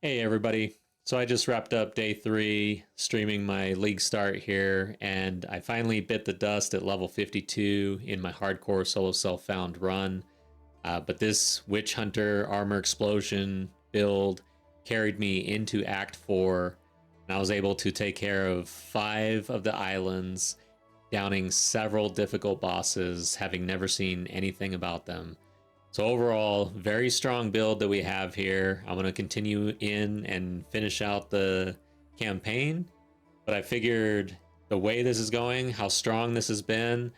Hey everybody. So I just wrapped up day 3 streaming my league start here, and I finally bit the dust at level 52 in my hardcore solo self-found run. But this Witchhunter Armor Explosion build carried me into Act 4, and I was able to take care of 5 of the islands, downing several difficult bosses, having never seen anything about them. So overall, very strong build that we have here. I'm going to continue in and finish out the campaign, but I figured the way this is going, how strong this has been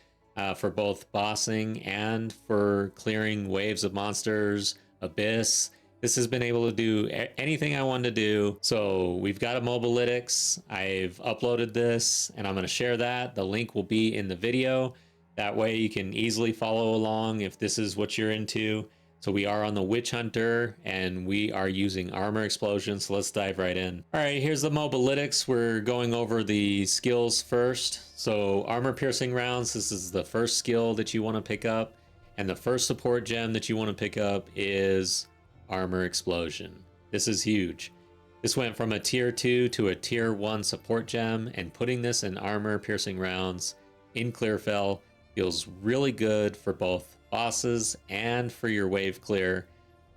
for both bossing and for clearing waves of monsters, Abyss, this has been able to do anything I wanted to do. So we've got a mobalytics. I've uploaded this and I'm going to share that. The link will be in the video. That way you can easily follow along if this is what you're into. So we are on the Witchhunter and we are using Armor Explosion. So let's dive right in. All right, here's the mobalytics. We're going over the skills first. So Armor Piercing Rounds, this is the first skill that you want to pick up. And the first support gem that you want to pick up is Armor Explosion. This is huge. This went from a tier 2 to a tier 1 support gem, and putting this in Armor Piercing Rounds in Clearfell feels really good for both bosses and for your wave clear.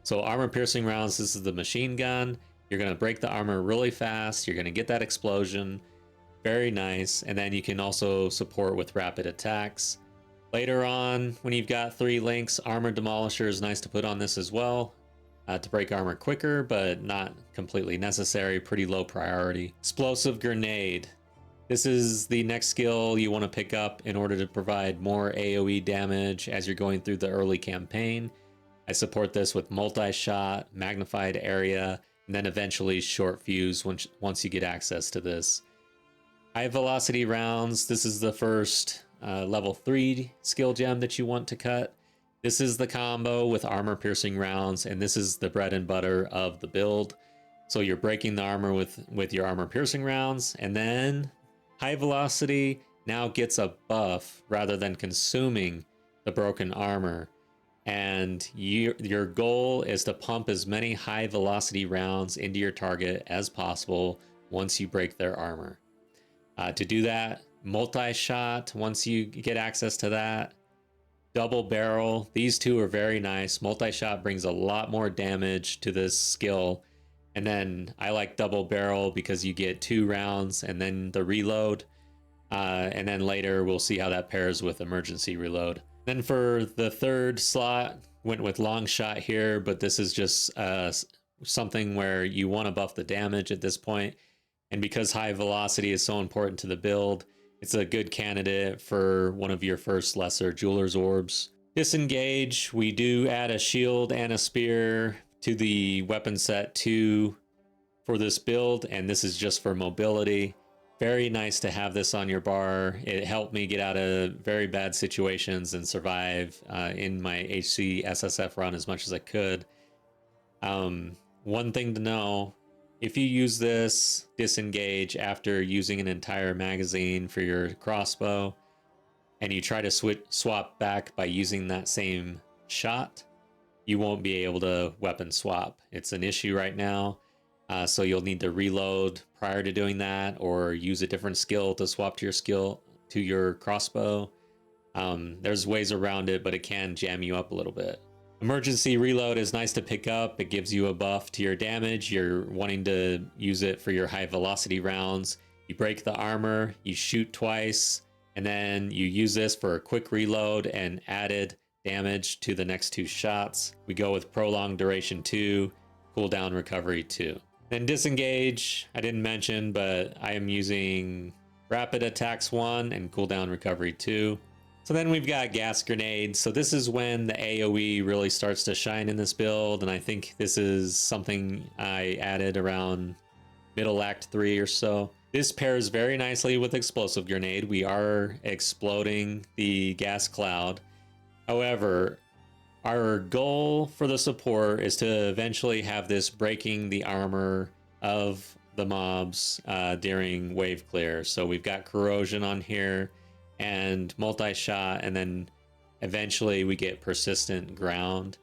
So Armor Piercing Rounds, this is the machine gun. You're going to break the armor really fast. You're going to get that explosion. Very nice. And then you can also support with rapid attacks. Later on, when you've got 3 links, Armor Demolisher is nice to put on this as well. To break armor quicker, but not completely necessary. Pretty low priority. Explosive Grenade. This is the next skill you want to pick up in order to provide more AoE damage as you're going through the early campaign. I support this with multi-shot, magnified area, and then eventually short fuse once you get access to this. High velocity rounds. This is the first level 3 skill gem that you want to cut. This is the combo with Armor Piercing Rounds, and this is the bread and butter of the build. So you're breaking the armor with your Armor Piercing Rounds, and then High Velocity now gets a buff rather than consuming the broken armor. And your goal is to pump as many high velocity rounds into your target as possible once you break their armor. To do that, multi-shot, once you get access to that, double barrel, these two are very nice. Multi-shot brings a lot more damage to this skill. And then I like double barrel because you get 2 rounds and then the reload. And then later we'll see how that pairs with emergency reload. Then for the third slot, went with long shot here, but this is just something where you want to buff the damage at this point. And because high velocity is so important to the build, it's a good candidate for one of your first lesser Jeweler's Orbs. Disengage, we do add a shield and a spear to the weapon set 2 for this build, and this is just for mobility. Very nice to have this on your bar. It helped me get out of very bad situations and survive in my HCSSF run as much as I could. One thing to know, if you use this disengage after using an entire magazine for your crossbow, and you try to swap back by using that same shot, you won't be able to weapon swap. It's an issue right now, so you'll need to reload prior to doing that, or use a different skill to swap to your crossbow. There's ways around it, but it can jam you up a little bit. Emergency reload is nice to pick up. It gives you a buff to your damage. You're wanting to use it for your high velocity rounds. You break the armor, you shoot twice, and then you use this for a quick reload and added damage to the next 2 shots. We go with prolonged duration 2, cooldown recovery 2. Then disengage, I didn't mention, but I am using rapid attacks 1 and cooldown recovery 2. So then we've got gas grenades. So this is when the AoE really starts to shine in this build, and I think this is something I added around middle act 3 or so. This pairs very nicely with explosive grenade. We are exploding the gas cloud. However, our goal for the support is to eventually have this breaking the armor of the mobs during wave clear. So we've got corrosion on here and multi-shot, and then eventually we get persistent ground.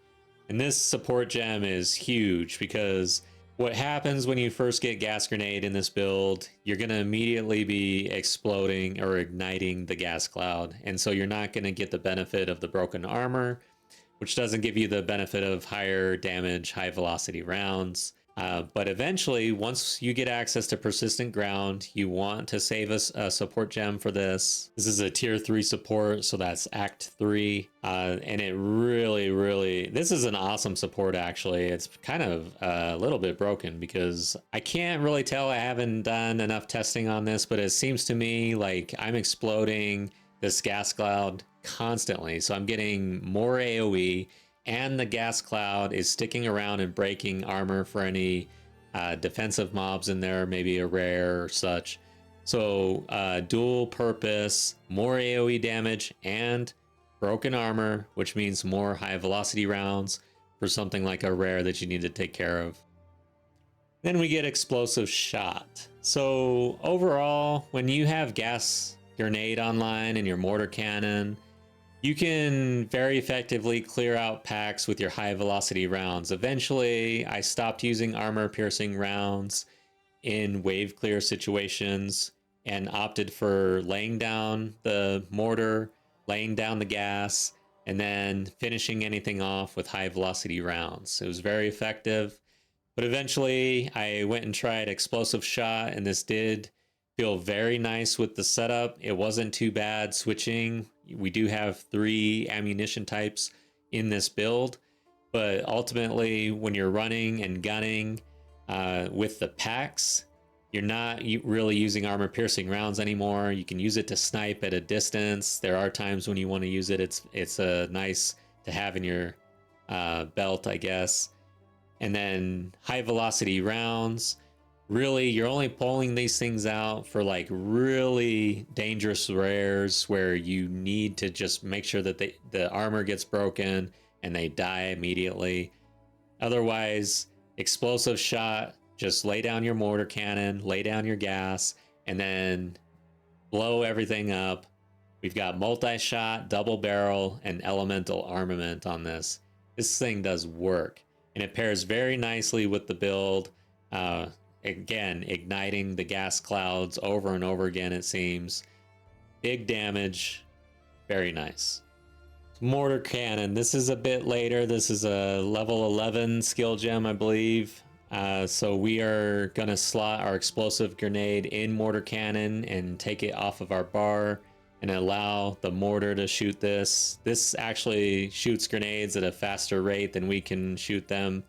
And this support gem is huge because What happens when you first get gas grenade in this build, you're going to immediately be exploding or igniting the gas cloud. And so you're not going to get the benefit of the broken armor, which doesn't give you the benefit of higher damage, high velocity rounds. But eventually, once you get access to persistent ground, you want to save a support gem for this. This is a tier 3 support, so that's Act 3. And it really, this is an awesome support actually. It's kind of a little bit broken because I can't really tell. I haven't done enough testing on this, but it seems to me like I'm exploding this gas cloud constantly. So I'm getting more AoE, and the gas cloud is sticking around and breaking armor for any defensive mobs in there, maybe a rare or such. So dual purpose, more AoE damage and broken armor, which means more high velocity rounds for something like a rare that you need to take care of. Then we get explosive shot. So overall, when you have gas grenade online and your mortar cannon, you can very effectively clear out packs with your high velocity rounds. Eventually, I stopped using armor piercing rounds in wave clear situations and opted for laying down the mortar, laying down the gas, and then finishing anything off with high velocity rounds. It was very effective. But eventually, I went and tried explosive shot, and this did feel very nice with the setup. It wasn't too bad switching. We do have 3 ammunition types in this build, but ultimately when you're running and gunning with the packs, you're not really using armor piercing rounds anymore. You can use it to snipe at a distance. There are times when you want to use it. It's nice to have in your belt, I guess. And then high velocity rounds. Really, you're only pulling these things out for like really dangerous rares where you need to just make sure that the armor gets broken and they die immediately. Otherwise, explosive shot, just lay down your mortar cannon, lay down your gas, and then blow everything up. We've got multi-shot, double barrel, and elemental armament on this. This thing does work, and it pairs very nicely with the build. Again, igniting the gas clouds over and over again, it seems. Big damage. Very nice. Mortar cannon. This is a bit later. This is a level 11 skill gem, I believe. So we are going to slot our explosive grenade in mortar cannon and take it off of our bar and allow the mortar to shoot this. This actually shoots grenades at a faster rate than we can shoot them.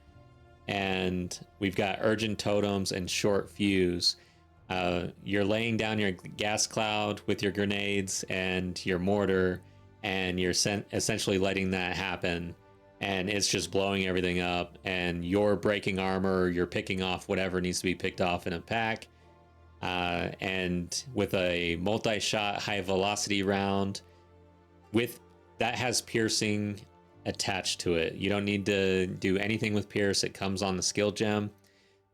And we've got urgent totems and short fuse. You're laying down your gas cloud with your grenades and your mortar, and you're essentially letting that happen, and it's just blowing everything up, and you're breaking armor, you're picking off whatever needs to be picked off in a pack. And with a multi-shot high velocity round with that has piercing attached to it. You don't need to do anything with pierce. It comes on the skill gem.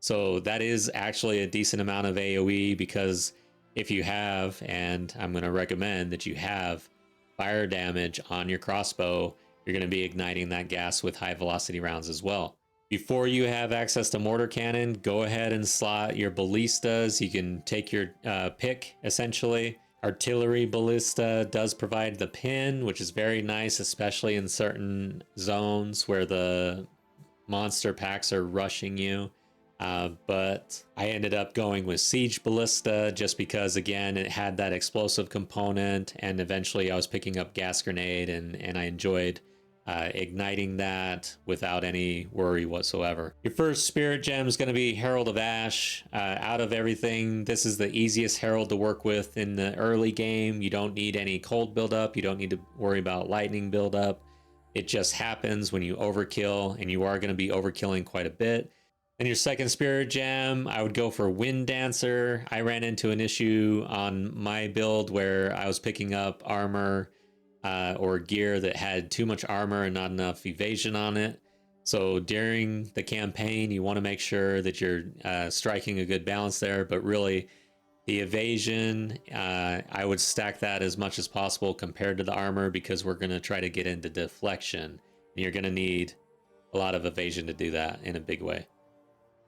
So that is actually a decent amount of AoE, because if you have, and I'm going to recommend that you have fire damage on your crossbow, you're going to be igniting that gas with high velocity rounds as well. Before you have access to mortar cannon, go ahead and slot your ballistas. You can take your pick, essentially. Artillery ballista does provide the pin, which is very nice, especially in certain zones where the monster packs are rushing you. But I ended up going with siege ballista just because, again, it had that explosive component, and eventually I was picking up gas grenade, and I enjoyed igniting that without any worry whatsoever. Your first spirit gem is going to be Herald of Ash. Out of everything, this is the easiest herald to work with in the early game. You don't need any cold buildup. You don't need to worry about lightning buildup. It just happens when you overkill, and you are going to be overkilling quite a bit. And your second spirit gem, I would go for Wind Dancer. I ran into an issue on my build where I was picking up armor or gear that had too much armor and not enough evasion on it. So during the campaign, you want to make sure that you're striking a good balance there. But really, the evasion, I would stack that as much as possible compared to the armor, because we're going to try to get into deflection. And you're going to need a lot of evasion to do that in a big way.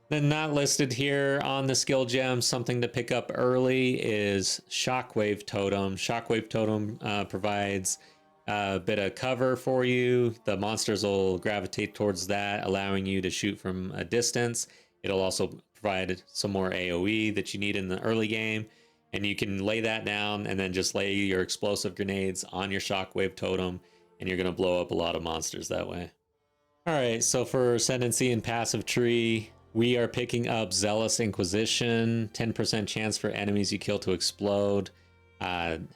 Then not listed here on the skill gem, something to pick up early is Shockwave Totem. Shockwave Totem provides a bit of cover for you. The monsters will gravitate towards that, allowing you to shoot from a distance. It'll also provide some more AoE that you need in the early game. And you can lay that down and then just lay your explosive grenades on your Shockwave Totem, and you're going to blow up a lot of monsters that way. All right, so for Ascendancy and Passive Tree, we are picking up Zealous Inquisition, 10% chance for enemies you kill to explode.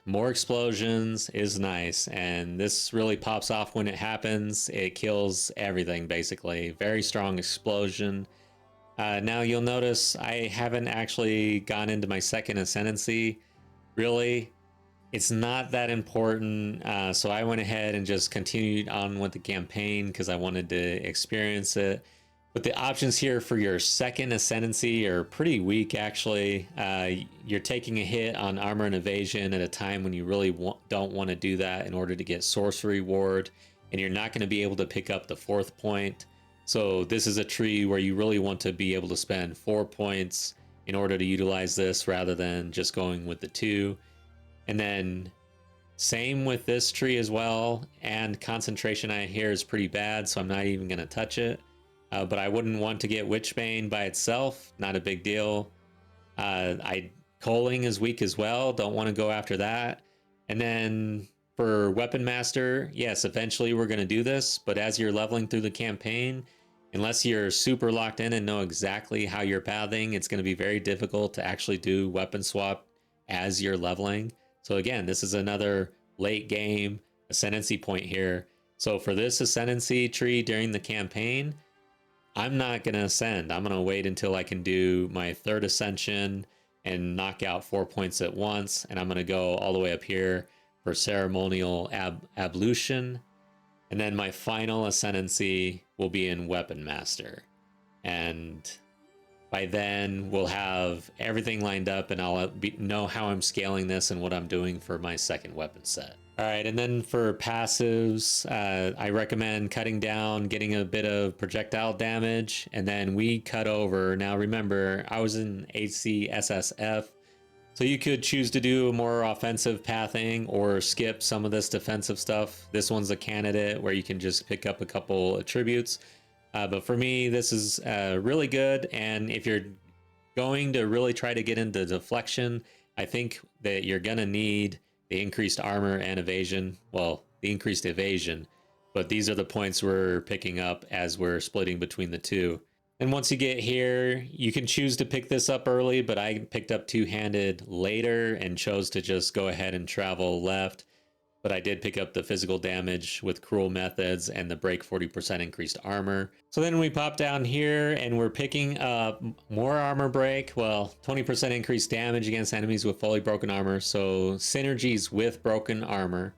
More explosions is nice, and this really pops off when it happens. It kills everything, basically. Very strong explosion. Now you'll notice I haven't actually gone into my second Ascendancy. Really, it's not that important, so I went ahead and just continued on with the campaign because I wanted to experience it. But the options here for your second Ascendancy are pretty weak, actually. You're taking a hit on Armor and Evasion at a time when you really don't want to do that in order to get Sorcery Ward, and you're not going to be able to pick up the 4th point. So this is a tree where you really want to be able to spend 4 points in order to utilize this rather than just going with the 2. And then same with this tree as well, and concentration I hear is pretty bad, so I'm not even going to touch it. But I wouldn't want to get Witchbane by itself. Not a big deal. Culling is weak as well. Don't want to go after that. And then for Weapon Master, yes, eventually we're going to do this. But as you're leveling through the campaign, unless you're super locked in and know exactly how you're pathing, it's going to be very difficult to actually do weapon swap as you're leveling. So again, this is another late game Ascendancy point here. So for this Ascendancy tree during the campaign, I'm not going to ascend. I'm going to wait until I can do my 3rd Ascension and knock out 4 points at once. And I'm going to go all the way up here for Ceremonial Ablution. And then my final Ascendancy will be in Weapon Master. And by then we'll have everything lined up, and I'll know how I'm scaling this and what I'm doing for my second weapon set. All right, and then for passives, I recommend cutting down, getting a bit of projectile damage, and then we cut over. Now remember, I was in HCSSF, so you could choose to do a more offensive pathing or skip some of this defensive stuff. This one's a candidate where you can just pick up a couple attributes. But for me, this is really good, and if you're going to really try to get into deflection, I think that you're going to need the increased armor and evasion. Well, the increased evasion, but these are the points we're picking up as we're splitting between the two. And once you get here, you can choose to pick this up early, but I picked up two-handed later and chose to just go ahead and travel left. But I did pick up the physical damage with cruel methods and the break 40% increased armor. So then we pop down here and we're picking up more armor break. Well, 20% increased damage against enemies with fully broken armor. So synergies with broken armor.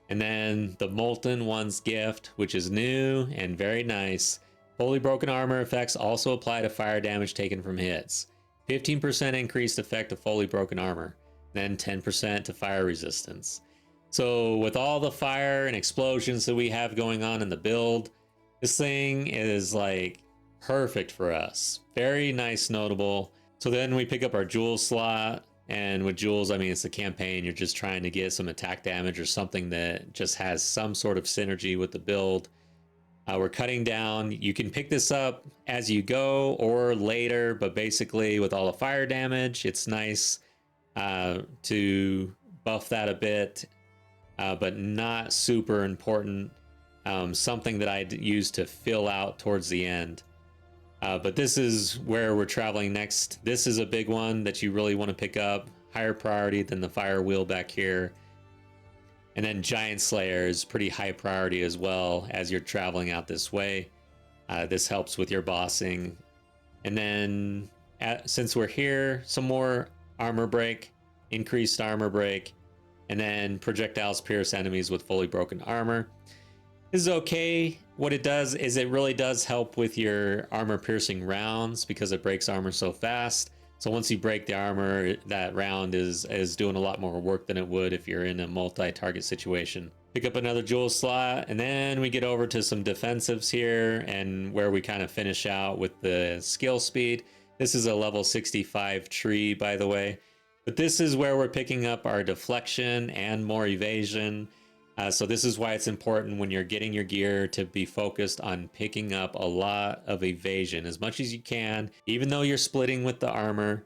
And then the Molten One's Gift, which is new and very nice. Fully broken armor effects also apply to fire damage taken from hits. 15% increased effect of fully broken armor. Then 10% to fire resistance. So with all the fire and explosions that we have going on in the build, this thing is like perfect for us. Very nice, notable. So then we pick up our jewel slot, and with jewels, I mean, it's the campaign. You're just trying to get some attack damage or something that just has some sort of synergy with the build. We're cutting down. You can pick this up as you go or later, but basically with all the fire damage, it's nice to buff that a bit. But not super important. Something that I'd use to fill out towards the end. But this is where we're traveling next. This is a big one that you really want to pick up. Higher priority than the fire wheel back here. And then Giant Slayer is pretty high priority as well as you're traveling out this way. This helps with your bossing. And then since we're here, some more armor break, increased armor break. And then projectiles pierce enemies with fully broken armor. This is okay. What it does is it really does help with your armor piercing rounds because it breaks armor so fast. So once you break the armor, that round is doing a lot more work than it would if you're in a multi-target situation. Pick up another jewel slot, and then we get over to some defensives here, and where we kind of finish out with the skill speed. This is a level 65 tree, by the way, but this is where we're picking up our deflection and more evasion. So this is why it's important when you're getting your gear to be focused on picking up a lot of evasion as much as you can, even though you're splitting with the armor.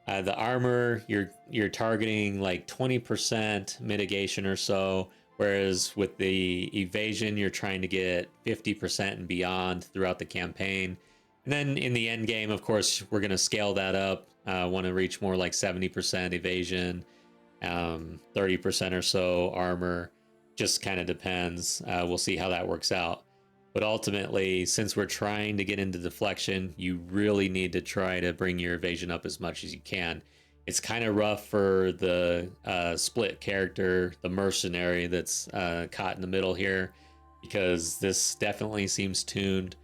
The armor, you're targeting like 20% mitigation or so, whereas with the evasion, you're trying to get 50% and beyond throughout the campaign. And then in the end game, of course, we're going to scale that up. Want to reach more like 70% evasion, 30% or so armor. Just kind of depends. We'll see how that works out. But ultimately, since we're trying to get into deflection, you really need to try to bring your evasion up as much as you can. It's kind of rough for the split character, the mercenary that's caught in the middle here, because this definitely seems tuned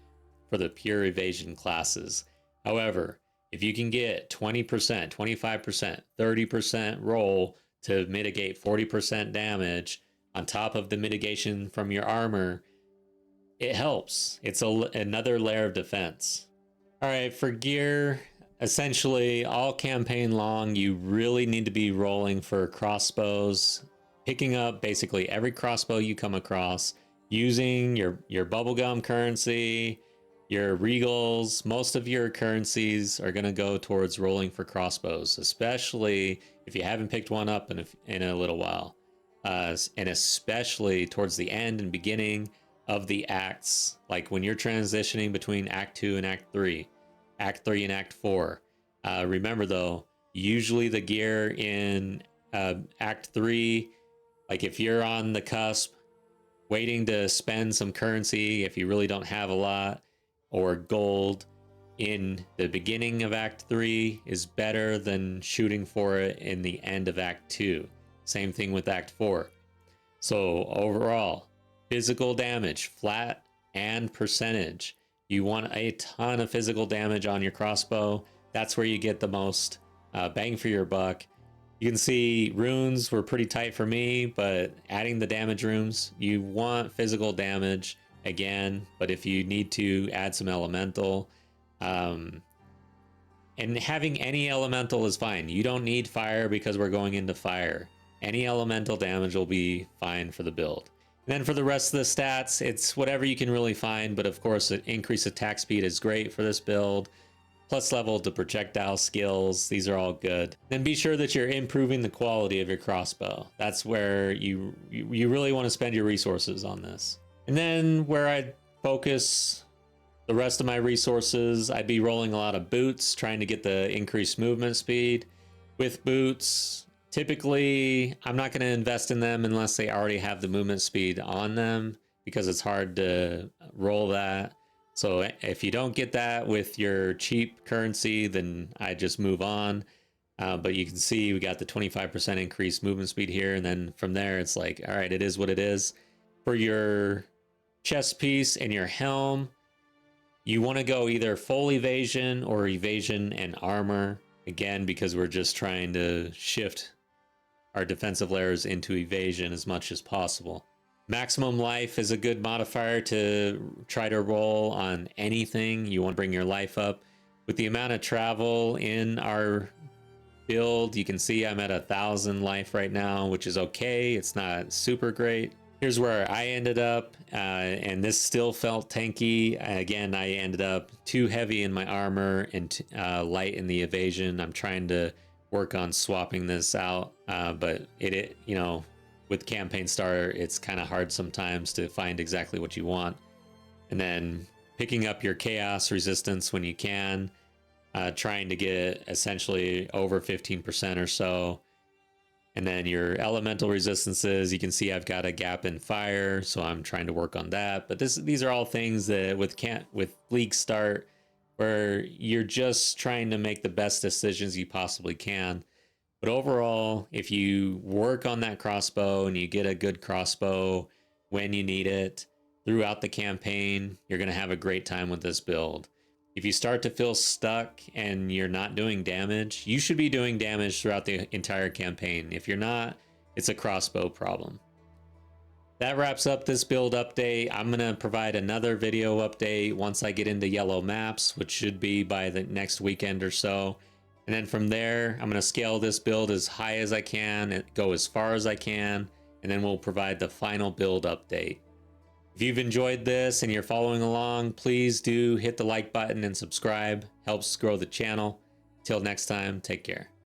for the pure evasion classes. However, if you can get 20%, 25%, 30% roll to mitigate 40% damage on top of the mitigation from your armor, it helps. It's another layer of defense. All right, for gear, essentially all campaign long, you really need to be rolling for crossbows, picking up basically every crossbow you come across, using your bubblegum currency, your regals. Most of your currencies are going to go towards rolling for crossbows, especially if you haven't picked one up in a little while. And especially towards the end and beginning of the acts, like when you're transitioning between Act 2 and Act 3, Act 3 and Act 4. Remember though, usually the gear in Act 3, like if you're on the cusp, waiting to spend some currency, if you really don't have a lot, or gold in the beginning of Act 3 is better than shooting for it in the end of Act 2. Same thing with Act 4. So overall, physical damage, flat and percentage. You want a ton of physical damage on your crossbow. That's where you get the most bang for your buck. You can see runes were pretty tight for me, but adding the damage runes, you want physical damage again, but if you need to add some elemental, and having any elemental is fine. You don't need fire because we're going into fire. Any elemental damage will be fine for the build. And then for the rest of the stats, it's whatever you can really find, but of course, an increased attack speed is great for this build. Plus level to projectile skills, these are all good. Then be sure that you're improving the quality of your crossbow. That's where you really want to spend your resources on this. And then where I'd focus the rest of my resources, I'd be rolling a lot of boots, trying to get the increased movement speed. With boots, typically, I'm not going to invest in them unless they already have the movement speed on them, because it's hard to roll that. So if you don't get that with your cheap currency, then I just move on. But you can see we got the 25% increased movement speed here. And then from there, it's like, all right, it is what it is. For your chest piece and your helm, you want to go either full evasion or evasion and armor. Again, because we're just trying to shift our defensive layers into evasion as much as possible. Maximum life is a good modifier to try to roll on anything. You want to bring your life up. With the amount of travel in our build, you can see I'm at 1,000 life right now, which is okay. It's not super great. Here's where I ended up, and this still felt tanky. Again, I ended up too heavy in my armor and light in the evasion. I'm trying to work on swapping this out, but it you know, with campaign starter, it's kind of hard sometimes to find exactly what you want. And then picking up your chaos resistance when you can, trying to get essentially over 15% or so. And then your elemental resistances, you can see I've got a gap in fire, so I'm trying to work on that. But these are all things that with League Start, where you're just trying to make the best decisions you possibly can. But overall, if you work on that crossbow and you get a good crossbow when you need it throughout the campaign, you're going to have a great time with this build. If you start to feel stuck and you're not doing damage, you should be doing damage throughout the entire campaign. If you're not, it's a crossbow problem. that wraps up this build update. I'm going to provide another video update once I get into yellow maps, which should be by the next weekend or so. And then from there, I'm going to scale this build as high as I can and go as far as I can. And then we'll provide the final build update. If you've enjoyed this and you're following along, please do hit the like button and subscribe. Helps grow the channel. Till next time, take care.